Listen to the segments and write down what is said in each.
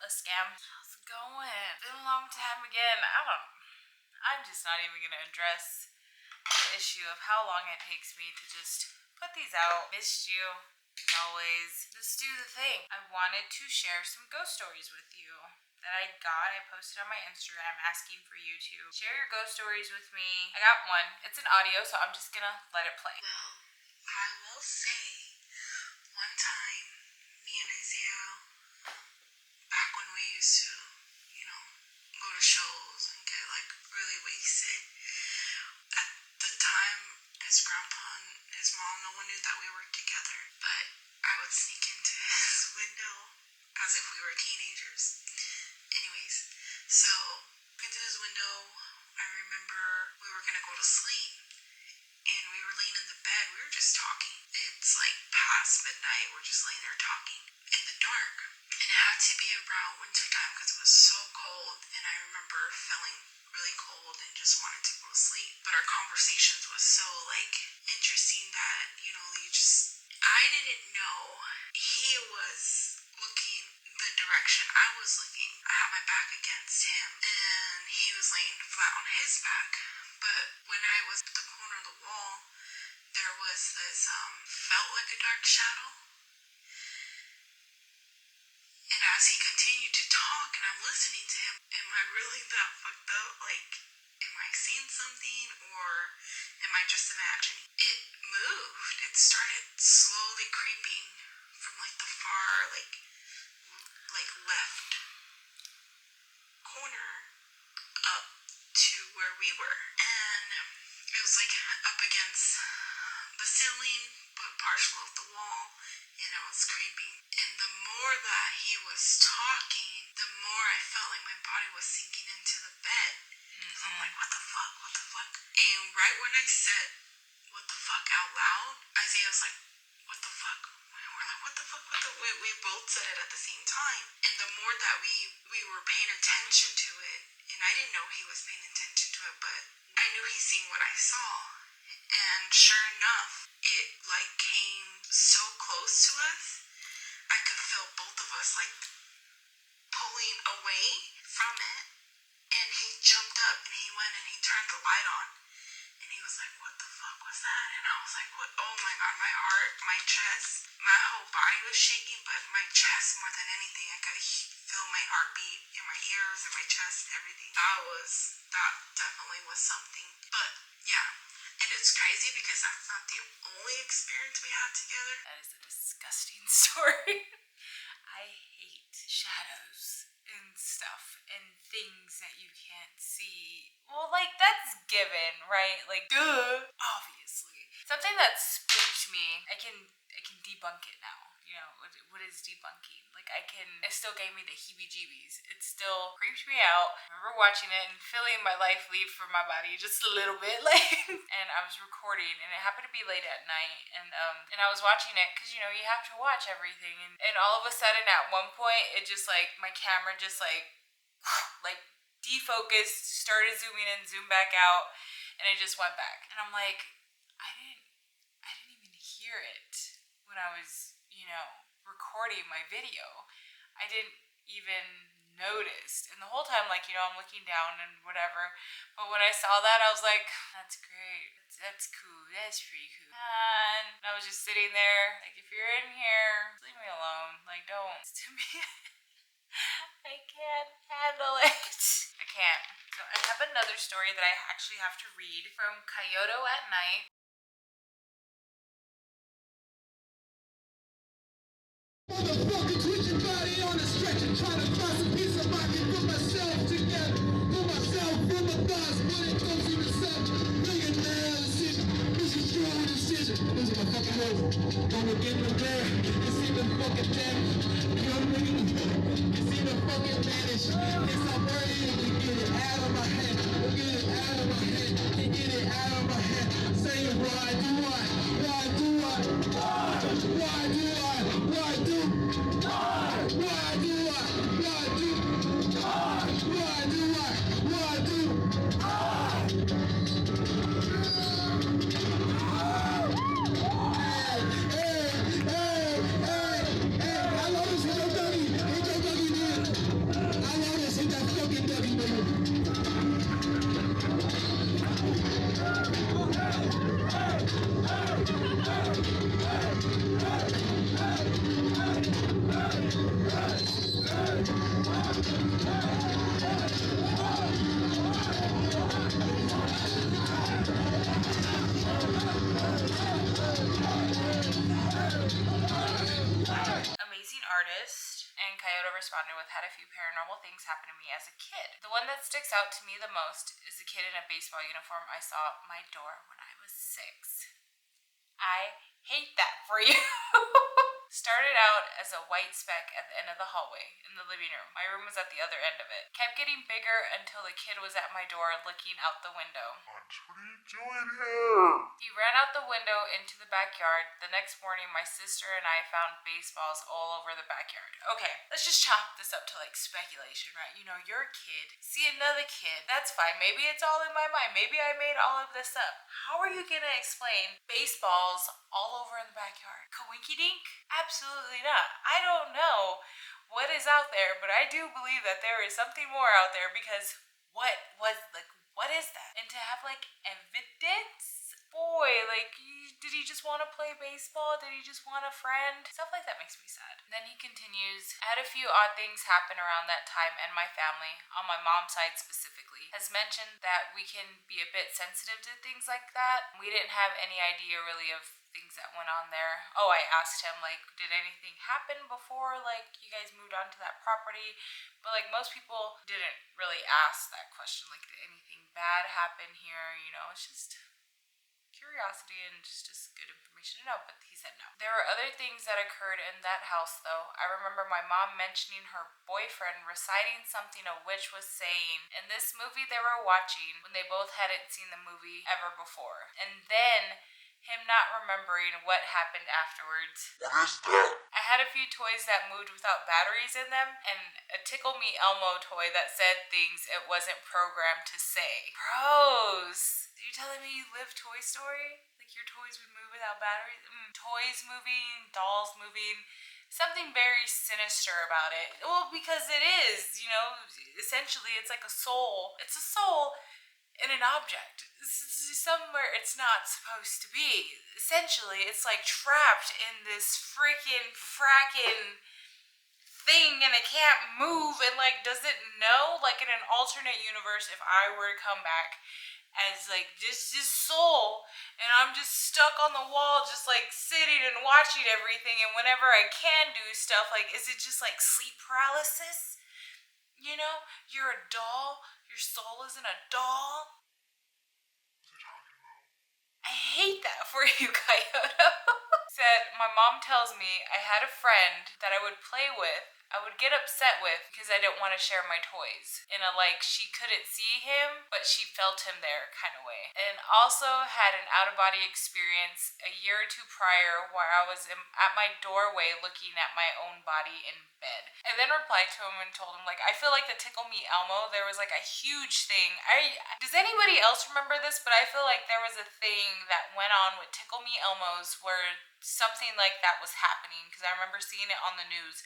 a scam. How's it going? Been a long time again. I'm just not even gonna address the issue of how long it takes me to just put these out. Missed you, as always. Let's do the thing. I wanted to share some ghost stories with you that I got. I posted on my Instagram asking for you to share your ghost stories with me. I got one. It's an audio, so I'm just gonna let it play. Well, I will say, one time, me and Isaiah, back when we used to, go to shows and get, really wasted, at the time, his grandpa and his mom, no one knew that we were together, but I would sneak into his window as if we were teenagers. Anyways, so, into his window, I remember we were gonna go to sleep, and we were laying in the bed, we were just talking. It's past midnight, we're just laying there talking in the dark. And it had to be around winter time because it was so cold, and I remember feeling really cold and just wanted to go to sleep. But our conversations was so interesting that, I didn't know he was looking the direction I was looking. I had my back against him, and he was laying flat on his back. But when I was at the corner of the wall, there was this, felt like a dark shadow. And as he continued to talk and I'm listening to him, am I really that fucked up? Am I seeing something or am I just imagining? It moved. It started slowly creeping from the far, left corner up to where we were. And it was up against the ceiling, but partial of the wall, and it was creeping. And the more that he was talking, the more I felt like my body was sinking into the bed. So I'm like, what the fuck? What the fuck? And right when I said, what the fuck out loud, Isaiah was like, what the fuck? We're like, what the fuck? We both said it at the same time. And the more that we were paying attention to it, and I didn't know he was paying attention to it, but I knew he seen what I saw. And sure enough, it came so close to us, I could feel both of us pulling away from it. And he jumped up and he went and he turned the light on. And he was like, what the fuck was that? And I was like, what? Oh my God, my heart, my chest, my whole body was shaking, but my chest more than anything. I could feel my heartbeat in my ears, in my chest, everything. That definitely was something. But yeah, and it's crazy because that's not the only experience we had together. That is a disgusting story. I hate shadows and stuff and things that you can't see. Well, that's given, right? Duh. Obviously. Something that spooked me, I can debunk it now. What is debunking? It still gave me the heebie-jeebies. It still creeped me out. I remember watching it and feeling my life leave from my body just a little bit, and I was recording, and it happened to be late at night, and I was watching it, because, you have to watch everything, and all of a sudden, at one point, it just, my camera just, defocused, started zooming in, zoomed back out, and it just went back, and I'm like, I didn't even hear it when I was, recording my video. I didn't even notice. And the whole time, I'm looking down and whatever. But when I saw that, I was like, that's great. That's cool. That's pretty cool. And I was just sitting there, if you're in here, leave me alone. Don't. To me, I can't handle it. I can't. So I have another story that I actually have to read from Kyoto at Night. Motherfucker, twitch your body on a stretcher, trying to find some peace of mind and put myself together. Put myself in my thoughts when it comes to the subject. Millionaire decision, misconstrued decision. Losing my fucking nose, don't look in the mirror. It's even fucking damaged. Young nigga, it's even fucking vanished. It's not worthy to get it out of my head. Get it out of my head. Get it out of my head. Say it, why do I? Why do I? Why do I? Why do? Why do I? Why do? Why do I? Why do? Hey, I love this little doggy. Hey, Joe Doggy, man. Amazing artist. And Coyote responded with, had a few paranormal things happen to me as a kid. The one that sticks out to me the most is a kid in a baseball uniform I saw at my door when I was 6. I hate that for you. Started out as a white speck at the end of the hallway in the living room. My room was at the other end of it. Kept getting bigger until the kid was at my door looking out the window. What are you doing here? He ran out the window into the backyard. The next morning, my sister and I found baseballs all over the backyard. Okay, let's just chalk this up to like speculation, right? You know, you're a kid, see another kid. That's fine. Maybe it's all in my mind. Maybe I made all of this up. How are you gonna explain baseballs all over in the backyard? Coinky dink? Absolutely not. I don't know what is out there, but I do believe that there is something more out there, because what is that? And to have like evidence? Boy, like, did he just want to play baseball? Did he just want a friend? Stuff like that makes me sad. And then he continues, I had a few odd things happen around that time, and my family, on my mom's side specifically, has mentioned that we can be a bit sensitive to things like that. We didn't have any idea really of things that went on there. Oh, I asked him, like, did anything happen before, like, you guys moved on to that property? But, like, most people didn't really ask that question, like, did anything bad happen here? You know, it's just curiosity and just good information to know, but he said no. There were other things that occurred in that house, though. I remember my mom mentioning her boyfriend reciting something a witch was saying in this movie they were watching when they both hadn't seen the movie ever before. And then him not remembering what happened afterwards. What is that? I had a few toys that moved without batteries in them, and a Tickle Me Elmo toy that said things it wasn't programmed to say. Gross! Are you telling me you live Toy Story? Like your toys would move without batteries? Toys moving, dolls moving. Something very sinister about it. Well, because it is, you know, essentially it's like a soul. It's a soul in an object. Somewhere it's not supposed to be. Essentially, it's like trapped in this freaking fracking thing, and it can't move, and like, does it know? Like in an alternate universe, if I were to come back as like just this soul, and I'm just stuck on the wall, just like sitting and watching everything, and whenever I can do stuff, like, is it just like sleep paralysis? You know, you're a doll, your soul isn't a doll. I hate that for you, Coyote. Said, my mom tells me I had a friend that I would play with, I would get upset with, because I didn't want to share my toys. In a like, she couldn't see him, but she felt him there kind of way. And also had an out-of-body experience a year or two prior where I was at my doorway looking at my own body in bed. I then replied to him and told him, like, I feel like the Tickle Me Elmo, there was like a huge thing. Does anybody else remember this? But I feel like there was a thing that went on with Tickle Me Elmos where something like that was happening, because I remember seeing it on the news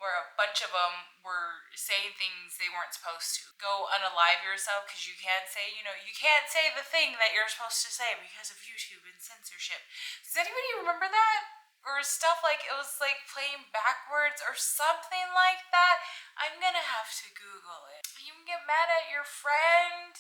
where a bunch of them were saying things they weren't supposed to. Go unalive yourself because you can't say, you know, you can't say the thing that you're supposed to say because of YouTube and censorship. Does anybody remember that? Or stuff like it was like playing backwards or something like that? I'm gonna have to Google it. You can get mad at your friend.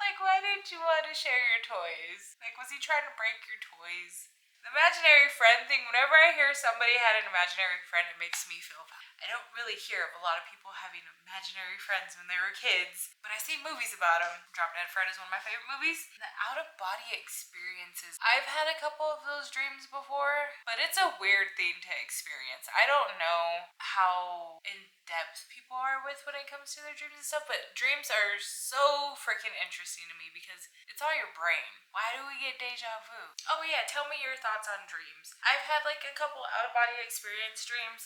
Like, why didn't you want to share your toys? Like, was he trying to break your toys? The imaginary friend thing, whenever I hear somebody had an imaginary friend, it makes me feel bad. I don't really hear of a lot of people having imaginary friends when they were kids, but I see movies about them. Drop Dead Fred is one of my favorite movies. The out-of-body experiences. I've had a couple of those dreams before, but it's a weird thing to experience. I don't know how in-depth people are with when it comes to their dreams and stuff, but dreams are so freaking interesting to me because it's all your brain. Why do we get deja vu? Oh yeah, tell me your thoughts on dreams. I've had like a couple out-of-body experience dreams.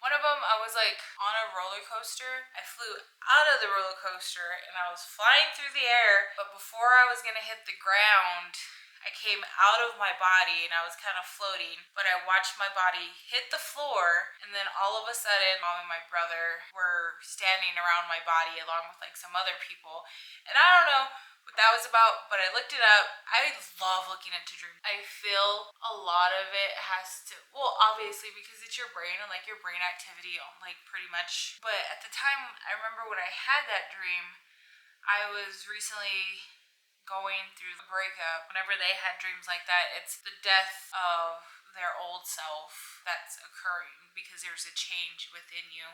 One of them, I was like on a roller coaster. I flew out of the roller coaster and I was flying through the air, but before I was gonna hit the ground, I came out of my body and I was kind of floating, but I watched my body hit the floor, and then all of a sudden, mom and my brother were standing around my body along with like some other people, and I don't know what that was about, but I looked it up. I love looking into dreams. I feel a lot of it has to, well, obviously because it's your brain and like your brain activity, like pretty much. But at the time, I remember when I had that dream, I was recently going through the breakup. Whenever they had dreams like that, it's the death of their old self that's occurring because there's a change within you.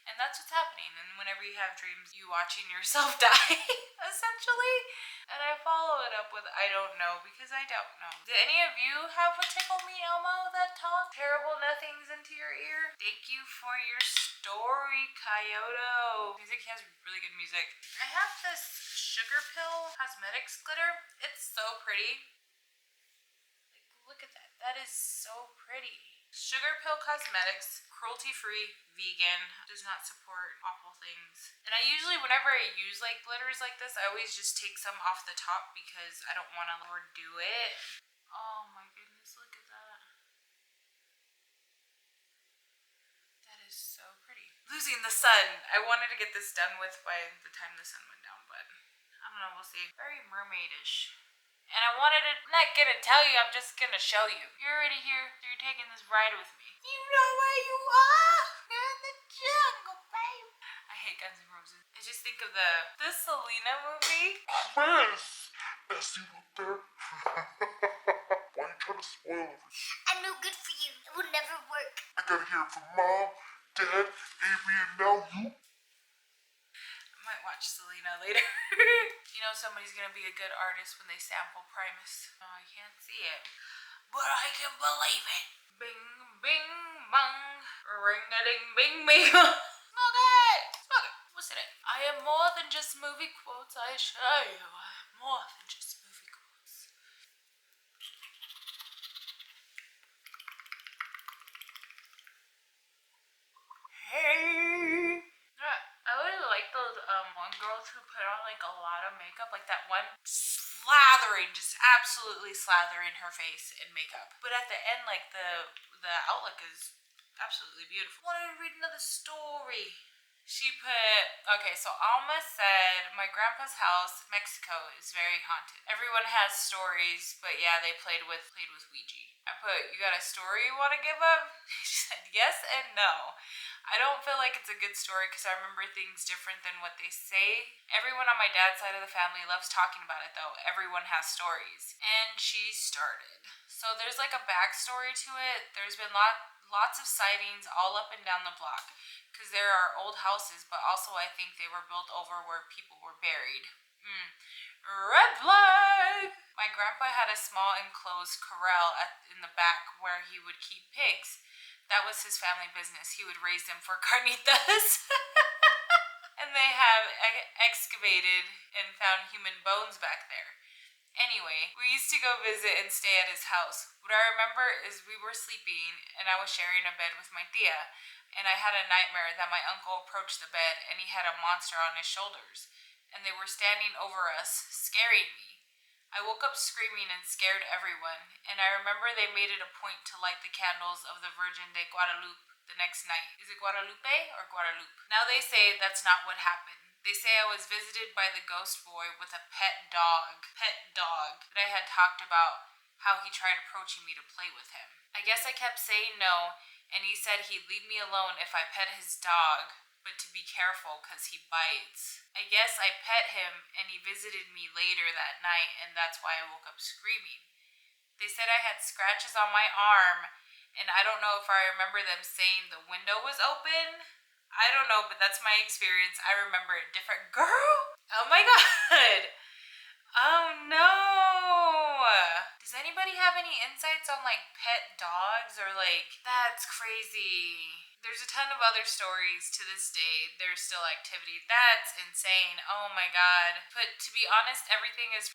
And that's what's happening. And whenever you have dreams, you watching yourself die, essentially. And I follow it up with I don't know because I don't know. Did any of you have a tickle me Elmo that talk terrible nothings into your ear? Thank you for your story, Kyoto. Music has really good music. I have this Sugarpill Cosmetics glitter. It's so pretty. Like, look at that. That is so pretty. Sugarpill Cosmetics, cruelty-free, vegan, does not support awful things. And I usually, whenever I use like glitters like this, I always just take some off the top because I don't want to overdo it. Oh my goodness, look at that. That is so pretty. Losing the sun. I wanted to get this done with by the time the sun went down, but I don't know, we'll see. Very mermaidish. And I wanted to, I'm not gonna tell you, I'm just gonna show you. You're already here, so you're taking this ride with me. You know where you are! You're in the jungle, babe. I hate Guns N' Roses. I just think of the Selena movie. Chris! Bessie up there? Why are you trying to spoil everything? I'm no good for you. It would never work. I gotta hear it from Mom, Dad, Avery, and now you. I might watch Selena later. You know somebody's gonna be a good artist when they sample Primus. Oh, I can't see it, but I can believe it. Bing, bing, bong. Ring-a-ding, bing, bing. Smoke it! Smoke it! What's in it? I am more than just movie quotes, I assure you. I am more than just movie quotes. Hey! I really like those one girls who put on like a lot of makeup, like that one slathering, just absolutely slathering her face in makeup. But at the end, like the outlook is absolutely beautiful. I wanted to read another story. She put, okay, so Alma said, my grandpa's house, Mexico, is very haunted. Everyone has stories, but yeah, they played with Ouija. I put, you got a story you want to give up? She said, yes and no. I don't feel like it's a good story because I remember things different than what they say. Everyone on my dad's side of the family loves talking about it though. Everyone has stories. And she started. So there's like a backstory to it. There's been lots of sightings all up and down the block. Because there are old houses, but also I think they were built over where people were buried. Red flag! My grandpa had a small enclosed corral in the back where he would keep pigs. That was his family business. He would raise them for carnitas. And they have excavated and found human bones back there. Anyway, we used to go visit and stay at his house. What I remember is we were sleeping and I was sharing a bed with my tia. And I had a nightmare that my uncle approached the bed and he had a monster on his shoulders. And they were standing over us, scaring me. I woke up screaming and scared everyone. And I remember they made it a point to light the candles of the Virgin de Guadalupe the next night. Is it Guadalupe or Guadalupe? Now they say that's not what happened. They say I was visited by the ghost boy with a pet dog that I had talked about how he tried approaching me to play with him. I guess I kept saying no, and he said he'd leave me alone if I pet his dog, but to be careful because he bites. I guess I pet him, and he visited me later that night, and that's why I woke up screaming. They said I had scratches on my arm, and I don't know if I remember them saying the window was open. I don't know, but that's my experience. I remember it different. Girl! Oh my god! Oh no! Does anybody have any insights on like pet dogs or like, that's crazy. There's a ton of other stories to this day. There's still activity. That's insane. Oh my god. But to be honest, everything is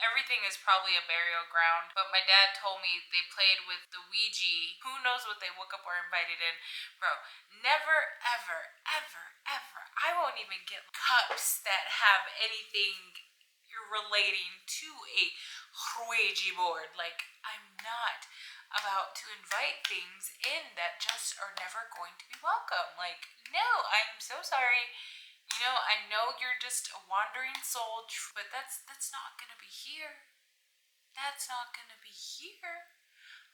probably a burial ground. But my dad told me they played with the Ouija. Who knows what they woke up or invited in. Bro, never, ever, ever, ever. I won't even get cups that have anything you're relating to a Ouija board. Like, I'm not about to invite things in that just are never going to be welcome. Like, no, I'm so sorry. You know, I know you're just a wandering soul, but that's not gonna be here. That's not gonna be here.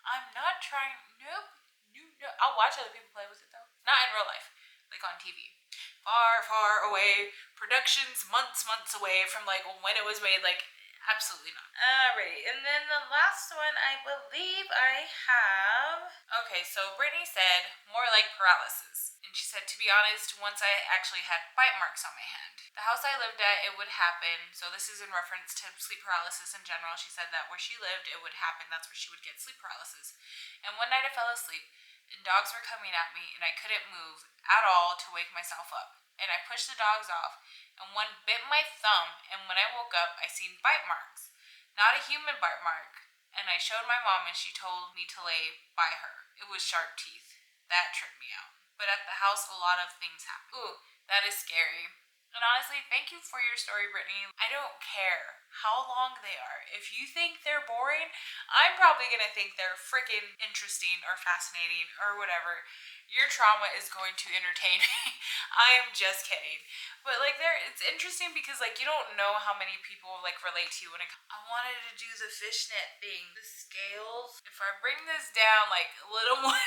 I'm not trying. Nope. No. I'll watch other people play with it though. Not in real life, like on TV. Far, far away. Productions months away from like when it was made. Like, absolutely not. Alrighty, and then the last one I believe I have. Okay, so Brittany said more like paralysis. And she said, to be honest, once I actually had bite marks on my hand. The house I lived at, it would happen. So this is in reference to sleep paralysis in general. She said that where she lived, it would happen. That's where she would get sleep paralysis. And one night I fell asleep, and dogs were coming at me, and I couldn't move at all to wake myself up. And I pushed the dogs off, and one bit my thumb, and when I woke up, I seen bite marks. Not a human bite mark. And I showed my mom, and she told me to lay by her. It was sharp teeth. That tripped me out. But at the house, a lot of things happen. Ooh, that is scary. And honestly, thank you for your story, Brittany. I don't care how long they are. If you think they're boring, I'm probably gonna think they're freaking interesting or fascinating or whatever. Your trauma is going to entertain me. I am just kidding. But like it's interesting because like you don't know how many people like relate to you when I wanted to do the fishnet thing. The scales. If I bring this down like a little more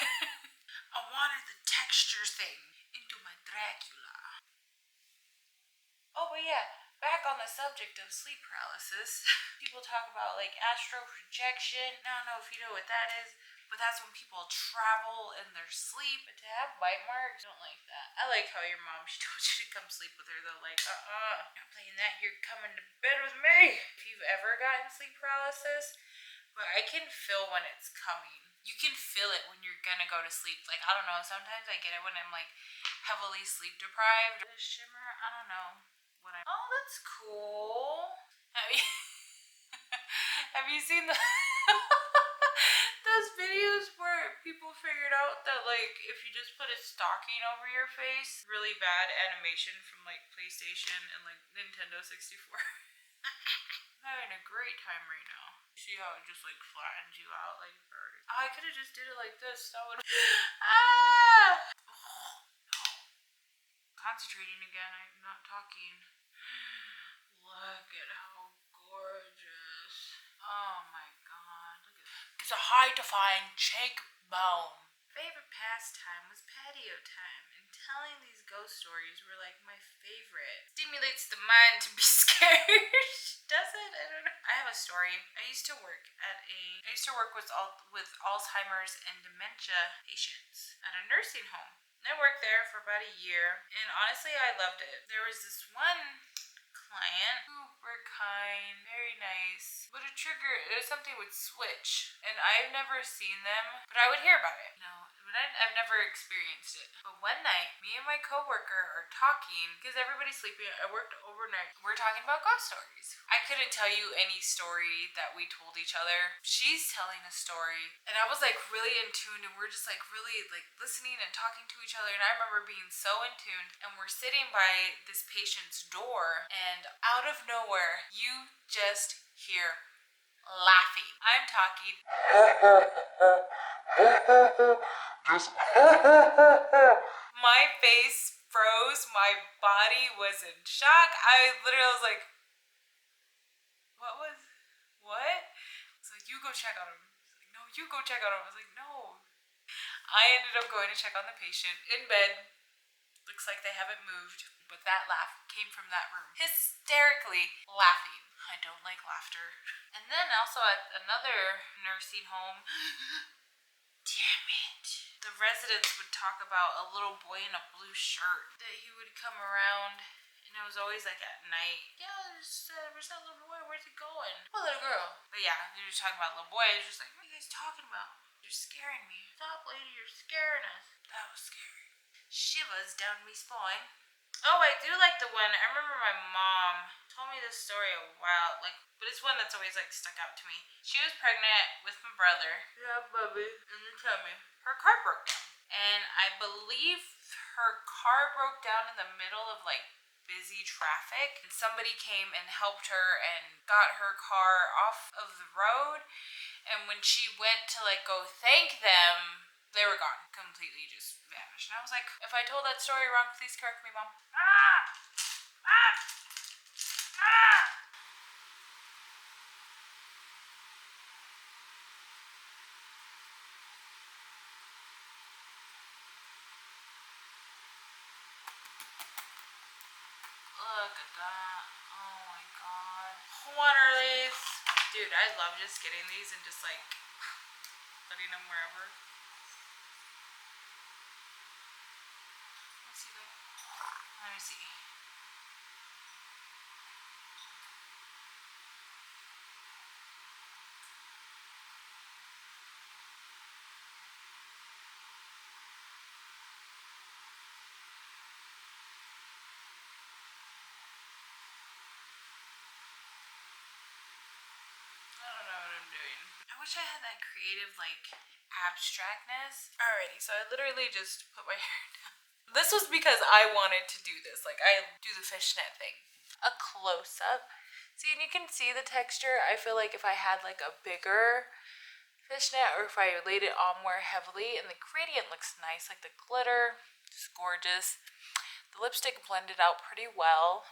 I wanted the texture thing into my Dracula. Oh, but yeah, back on the subject of sleep paralysis. People talk about like astral projection. I don't know if you know what that is, but that's when people travel in their sleep. But to have bite marks, I don't like that. I like how your mom, she told you to come sleep with her though. Like, not playing that. You're coming to bed with me. If you've ever gotten sleep paralysis, but I can feel when it's coming. You can feel it when you're gonna go to sleep. Like, I don't know, sometimes I get it when I'm like heavily sleep deprived. The shimmer, I don't know what I. Oh, that's cool. Have you have you seen the those videos where people figured out that like if you just put a stocking over your face, really bad animation from like PlayStation and like Nintendo 64. I'm having a great time right now. You see how it just like flattens you out like I could have just did it like this. That would ah. Oh, no. Concentrating again. I'm not talking. Look at how gorgeous. Oh my god. Look at it's a high defying cheekbone. Favorite pastime was patio time, and telling these ghost stories were like my favorite. Stimulates the mind to be scared. Does it? I don't know. I have a story. I used to work with Alzheimer's and dementia patients at a nursing home. I worked there for about a year, and honestly, I loved it. There was this one client, super kind, very nice, but something would switch, and I've never seen them, but I would hear about it. No, but I've never experienced it. But one night, me and my coworker are talking, because everybody's sleeping, I worked overnight, we're talking about ghost stories. I couldn't tell you any story that we told each other. She's telling a story, and I was like really in tune, and we're just like really like listening and talking to each other, and I remember being so in tune, and we're sitting by this patient's door, and out of nowhere, you just hear laughing. I'm talking. My face froze. My body was in shock. I literally was like, what? It's like, you go check on him. It's like, no, you go check on him. I was like, no. I ended up going to check on the patient in bed. Looks like they haven't moved. But that laugh came from that room. Hysterically laughing. I don't like laughter. And then also at another nursing home, damn it. The residents would talk about a little boy in a blue shirt that he would come around, and it was always like at night. Yeah, where's that little boy? Where's he going? Oh, little girl. But yeah, they were just talking about a little boy. It was just like, what are you guys talking about? You're scaring me. Stop, lady, you're scaring us. That was scary. Shivers down me spine. Oh, I do like the one. I remember my mom told me this story a while, but it's one that's always stuck out to me. She was pregnant with my brother. Yeah, baby, in the tummy. Her car broke down, and I believe her car broke down in the middle of busy traffic, and somebody came and helped her and got her car off of the road. And when she went to go thank them, they were gone. Completely just vanished. And I was like, if I told that story wrong, please correct me, Mom. Ah! Look at that. Oh my god. What are these? Dude, I love just getting these and just like putting them wherever. Let's see. Let me see. I don't know what I'm doing. I wish I had that creative, like, abstractness. Alrighty, so I literally just put my hair down. This was because I wanted to do this. Like, I do the fishnet thing. A close-up. See, and you can see the texture. I feel like if I had, like, a bigger fishnet or if I laid it on more heavily, and the gradient looks nice, like the glitter, just gorgeous. The lipstick blended out pretty well.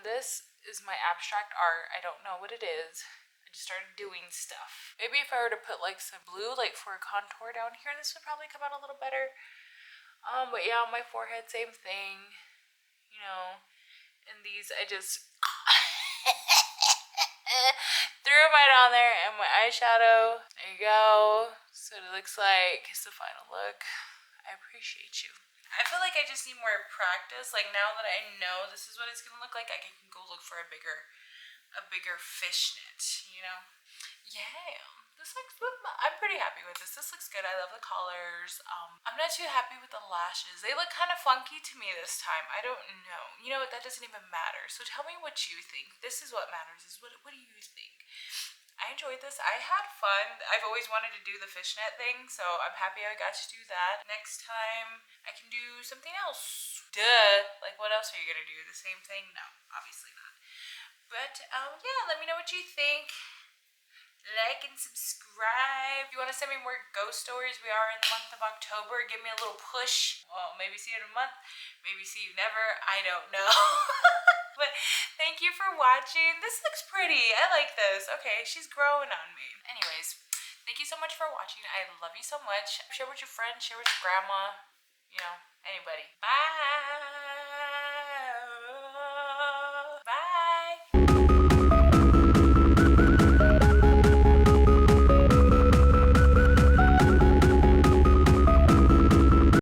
This is my abstract art. I don't know what it is. I just started doing stuff. Maybe if I were to put like some blue, like for a contour down here, this would probably come out a little better. But yeah, on my forehead, same thing. You know, and these I just threw them right on there, and my eyeshadow. There you go. So it looks like it's the final look. I appreciate you. I feel like I just need more practice. Like now that I know this is what it's gonna look like, I can go look for a bigger fishnet, you know? Yeah. This looks good. I'm pretty happy with this. This looks good. I love the colors. I'm not too happy with the lashes. They look kind of funky to me this time. I don't know. You know what? That doesn't even matter. So tell me what you think. This is what matters. Is what do you think? I enjoyed this. I had fun. I've always wanted to do the fishnet thing, so I'm happy I got to do that. Next time, I can do something else. Duh. Like, what else are you gonna do? The same thing? No, obviously not. But, yeah, let me know what you think. Like and subscribe. If you want to send me more ghost stories, we are in the month of October. Give me a little push. Well, maybe see you in a month. Maybe see you never. I don't know. But thank you for watching. This looks pretty. I like this. Okay, she's growing on me. Anyways, thank you so much for watching. I love you so much. Share with your friends. Share with your grandma. You know, anybody. Bye.